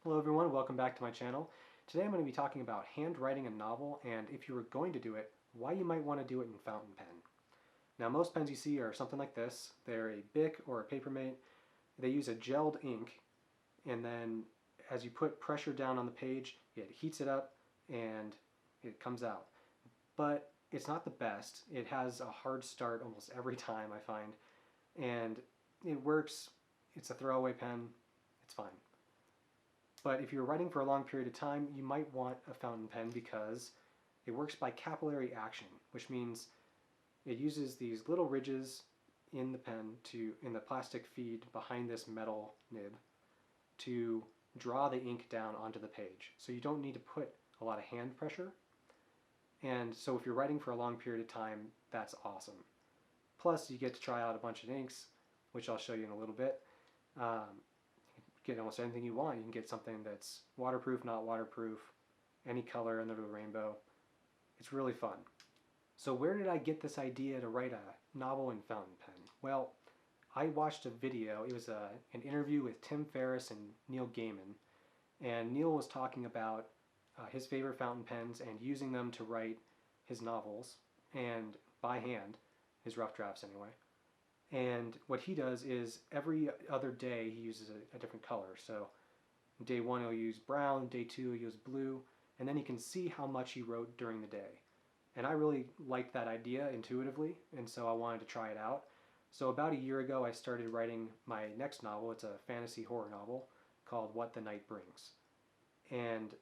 Hello everyone, welcome back to my channel. Today I'm going to be talking about handwriting a novel, and if you were going to do it, why you might want to do it in fountain pen. Now most pens you see are something like this. They're a Bic or a Papermate. They use a gelled ink, and then as you put pressure down on the page, it heats it up and it comes out. But it's not the best. It has a hard start almost every time, I find, and it works. It's a throwaway pen. It's fine. But if you're writing for a long period of time, you might want a fountain pen because it works by capillary action, which means it uses these little ridges in the pen in the plastic feed behind this metal nib to draw the ink down onto the page. So you don't need to put a lot of hand pressure. And so if you're writing for a long period of time, that's awesome. Plus you get to try out a bunch of inks, which I'll show you in a little bit. Get almost anything you want. You can get something that's waterproof, not waterproof, any color under the rainbow. It's really fun. So where did I get this idea to write a novel in fountain pen? Well, I watched a video. It was an interview with Tim Ferriss and Neil Gaiman, and Neil was talking about his favorite fountain pens and using them to write his novels, and by hand, his rough drafts anyway. And what he does is every other day he uses a different color. So day one he'll use brown, day two he'll use blue, and then he can see how much he wrote during the day. And I really liked that idea intuitively, and so I wanted to try it out. So about a year ago I started writing my next novel. It's a fantasy horror novel called What the Night Brings. And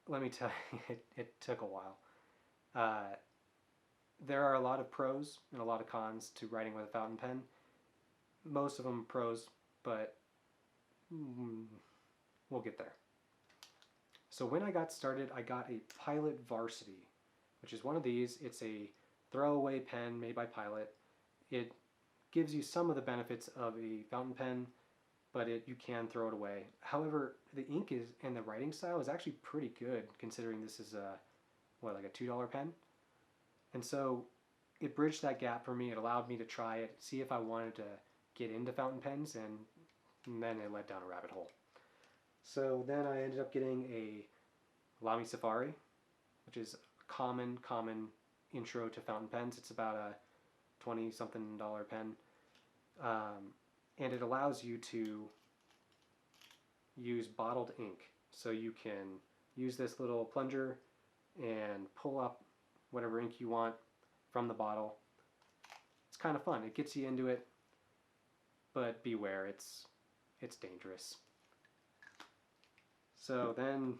let me tell you, it took a while. There are a lot of pros and a lot of cons to writing with a fountain pen. Most of them pros, but we'll get there. So when I got started, I got a Pilot Varsity, which is one of these. It's a throwaway pen made by Pilot. It gives you some of the benefits of a fountain pen, but you can throw it away. However, the ink and the writing style is actually pretty good, considering this is like a $2 pen. And so it bridged that gap for me. It allowed me to try it, see if I wanted to get into fountain pens, and then it led down a rabbit hole. So then I ended up getting a Lamy Safari, which is a common intro to fountain pens. It's about a $20-something pen. And it allows you to use bottled ink. So you can use this little plunger and pull up whatever ink you want from the bottle. It's kind of fun. It gets you into it, but beware, it's dangerous. So then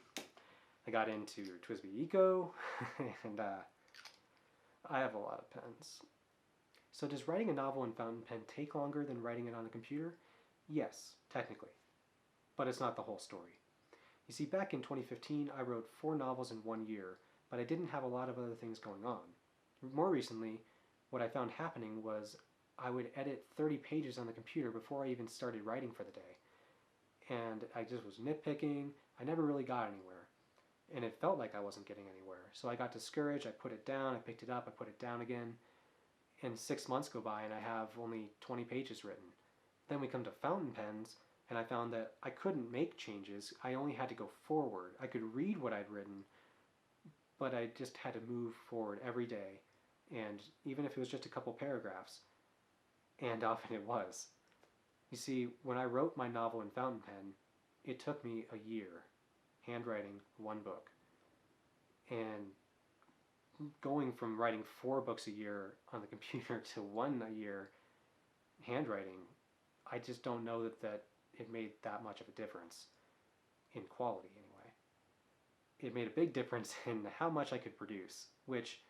I got into TWSBI Eco, and I have a lot of pens. So does writing a novel in fountain pen take longer than writing it on a computer? Yes, technically, but it's not the whole story. You see, back in 2015, I wrote 4 novels in 1 year, but I didn't have a lot of other things going on. More recently, what I found happening was I would edit 30 pages on the computer before I even started writing for the day. And I just was nitpicking. I never really got anywhere. And it felt like I wasn't getting anywhere. So I got discouraged. I put it down. I picked it up. I put it down again. And 6 months go by and I have only 20 pages written. Then we come to fountain pens, and I found that I couldn't make changes. I only had to go forward. I could read what I'd written, but I just had to move forward every day, and even if it was just a couple paragraphs, and often it was. You see, when I wrote my novel in fountain pen, it took me a year, handwriting 1 book. And going from writing 4 books a year on the computer to 1 a year handwriting, I just don't know that it made that much of a difference in quality anyway. It made a big difference in how much I could produce, which,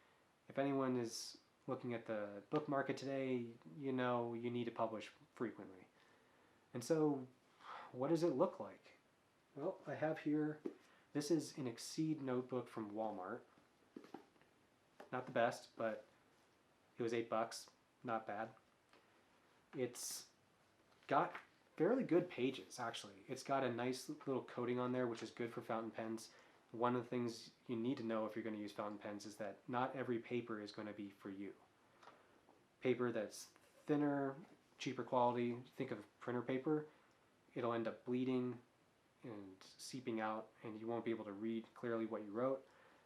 if anyone is looking at the book market today, you know you need to publish frequently. And so, what does it look like? Well, I have here, this is an Exceed notebook from Walmart. Not the best, but it was $8, not bad. It's got fairly good pages, actually. It's got a nice little coating on there, which is good for fountain pens. One of the things you need to know if you're going to use fountain pens is that not every paper is going to be for you. Paper that's thinner, cheaper quality, think of printer paper, it'll end up bleeding, and seeping out, and you won't be able to read clearly what you wrote.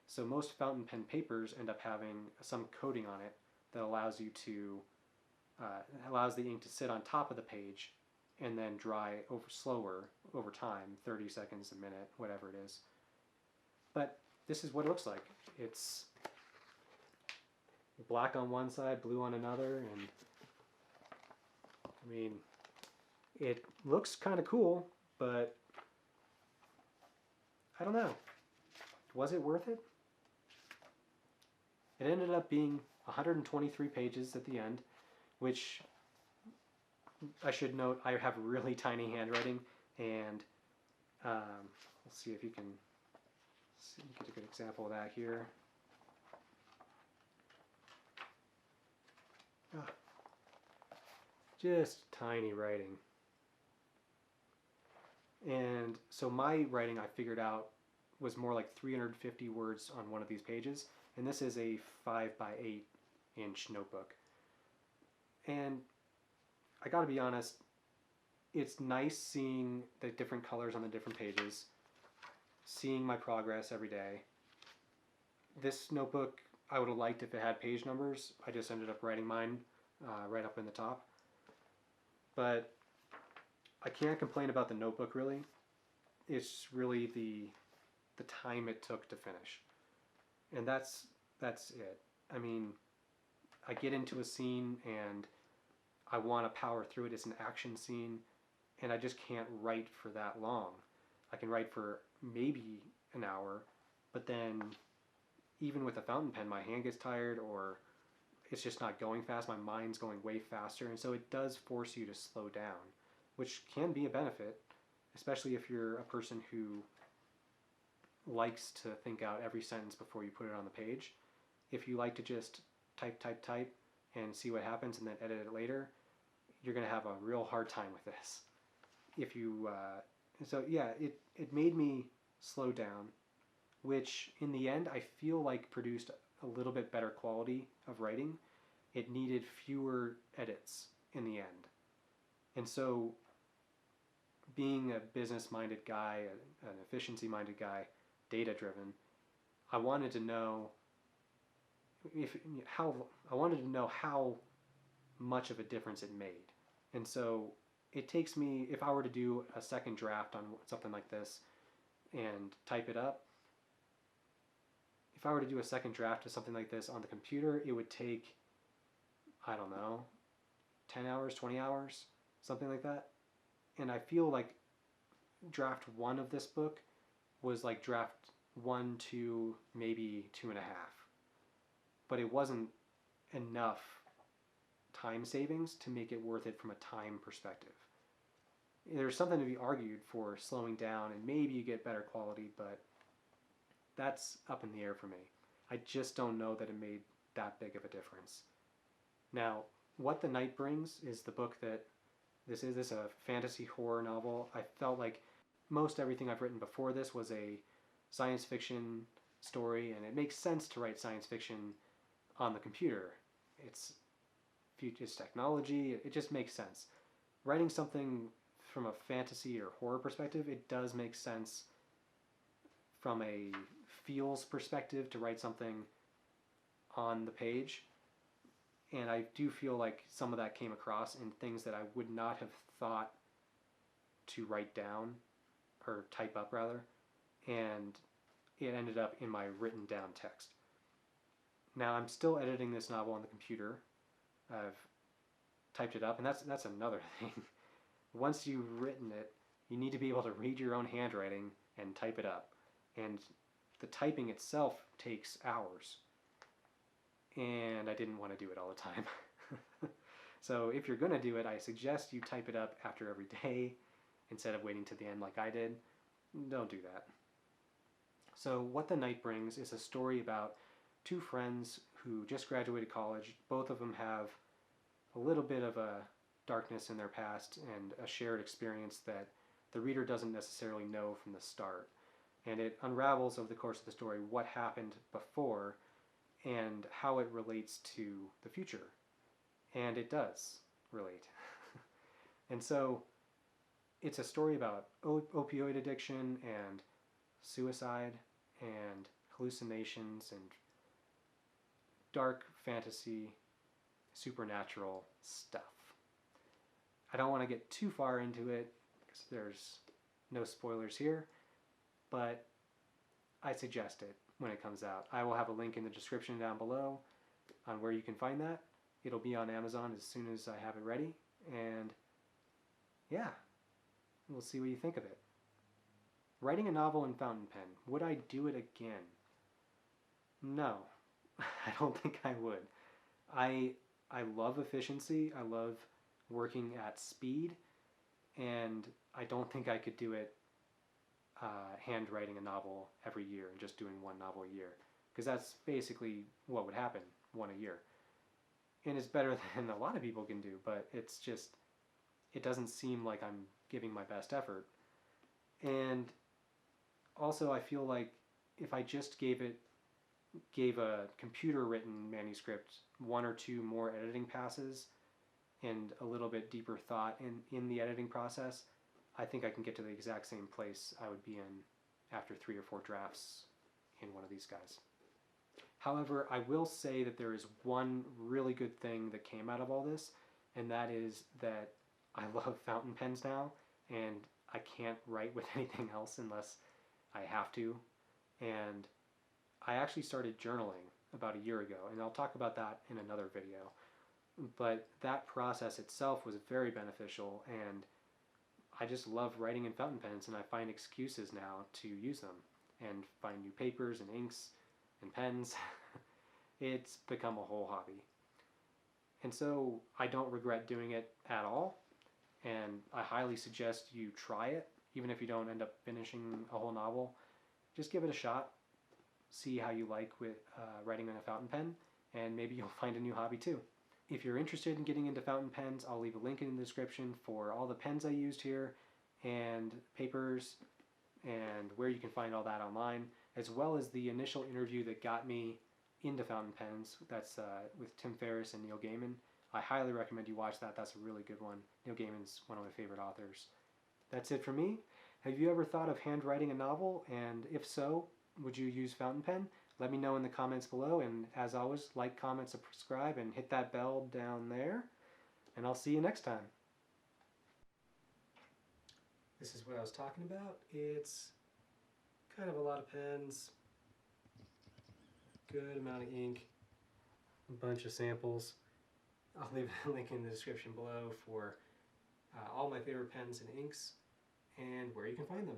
So most fountain pen papers end up having some coating on it that allows you to allows the ink to sit on top of the page and then dry slower over time, 30 seconds, a minute, whatever it is. But this is what it looks like. It's black on one side, blue on another, and I mean, it looks kind of cool, but I don't know. Was it worth it? It ended up being 123 pages at the end, which I should note, I have really tiny handwriting, and we'll see if you can get a good example of that here. Oh, just tiny writing. And so my writing, I figured out, was more like 350 words on one of these pages, and this is a 5 by 8 inch notebook. And I gotta be honest, it's nice seeing the different colors on the different pages, seeing my progress every day. This notebook, I would have liked if it had page numbers. I just ended up writing mine right up in the top. But I can't complain about the notebook, really. It's really the time it took to finish. And that's it. I mean, I get into a scene and I want to power through it. It's an action scene, and I just can't write for that long. I can write for maybe an hour, but then even with a fountain pen, my hand gets tired, or it's just not going fast. My mind's going way faster, and so it does force you to slow down, which can be a benefit, especially if you're a person who likes to think out every sentence before you put it on the page. If you like to just type and see what happens and then edit it later, you're going to have a real hard time with this. If you so yeah, it made me slow down, which in the end I feel like produced a little bit better quality of writing. It needed fewer edits in the end. And so being a business-minded guy, an efficiency-minded guy, data-driven, I wanted to know how much of a difference it made. And so it takes me, if I were to do a second draft on something like this and type it up, if I were to do a second draft of something like this on the computer, it would take, I don't know, 10 hours, 20 hours, something like that. And I feel like draft 1 of this book was like draft 1 to maybe 2.5. But it wasn't enough time savings to make it worth it from a time perspective. There's something to be argued for slowing down and maybe you get better quality, but that's up in the air for me. I just don't know that it made that big of a difference. Now, What the Night Brings is the book that this is. This is a fantasy horror novel. I felt like most everything I've written before this was a science fiction story, and it makes sense to write science fiction on the computer. It's technology. It just makes sense. Writing something from a fantasy or horror perspective, it does make sense from a feels perspective to write something on the page. And I do feel like some of that came across in things that I would not have thought to write down, or type up rather, and it ended up in my written down text. Now I'm still editing this novel on the computer. I've typed it up, and that's another thing. Once you've written it, you need to be able to read your own handwriting and type it up. And the typing itself takes hours. And I didn't want to do it all the time. So if you're going to do it, I suggest you type it up after every day instead of waiting to the end like I did. Don't do that. So What the Night Brings is a story about two friends who just graduated college. Both of them have a little bit of a darkness in their past and a shared experience that the reader doesn't necessarily know from the start. And it unravels over the course of the story what happened before and how it relates to the future. And it does relate. And so it's a story about opioid addiction and suicide and hallucinations and dark fantasy, supernatural stuff. I don't want to get too far into it because there's no spoilers here, but I suggest it when it comes out. I will have a link in the description down below on where you can find that. It'll be on Amazon as soon as I have it ready, and yeah, we'll see what you think of it. Writing a novel in fountain pen, would I do it again? No, I don't think I would. I love efficiency, I love working at speed, and I don't think I could do it handwriting a novel every year and just doing one novel a year, because that's basically what would happen, one a year. And it's better than a lot of people can do, but it's just, it doesn't seem like I'm giving my best effort. And also I feel like if I just gave a computer written manuscript one or two more editing passes and a little bit deeper thought in the editing process, I think I can get to the exact same place I would be in after 3 or 4 drafts in one of these guys. However, I will say that there is one really good thing that came out of all this, and that is that I love fountain pens now, and I can't write with anything else unless I have to. And I actually started journaling about a year ago, and I'll talk about that in another video. But that process itself was very beneficial, and I just love writing in fountain pens, and I find excuses now to use them and find new papers and inks and pens. It's become a whole hobby. And so I don't regret doing it at all, and I highly suggest you try it, even if you don't end up finishing a whole novel. Just give it a shot, see how you like with writing in a fountain pen, and maybe you'll find a new hobby too. If you're interested in getting into fountain pens, I'll leave a link in the description for all the pens I used here and papers and where you can find all that online, as well as the initial interview that got me into fountain pens. That's with Tim Ferriss and Neil Gaiman. I highly recommend you watch that. That's a really good one. Neil Gaiman's one of my favorite authors. That's it for me. Have you ever thought of handwriting a novel? And if so, would you use fountain pen? Let me know in the comments below, and as always, like, comment, subscribe, and hit that bell down there, and I'll see you next time. This is what I was talking about. It's kind of a lot of pens, good amount of ink, a bunch of samples. I'll leave a link in the description below for all my favorite pens and inks and where you can find them.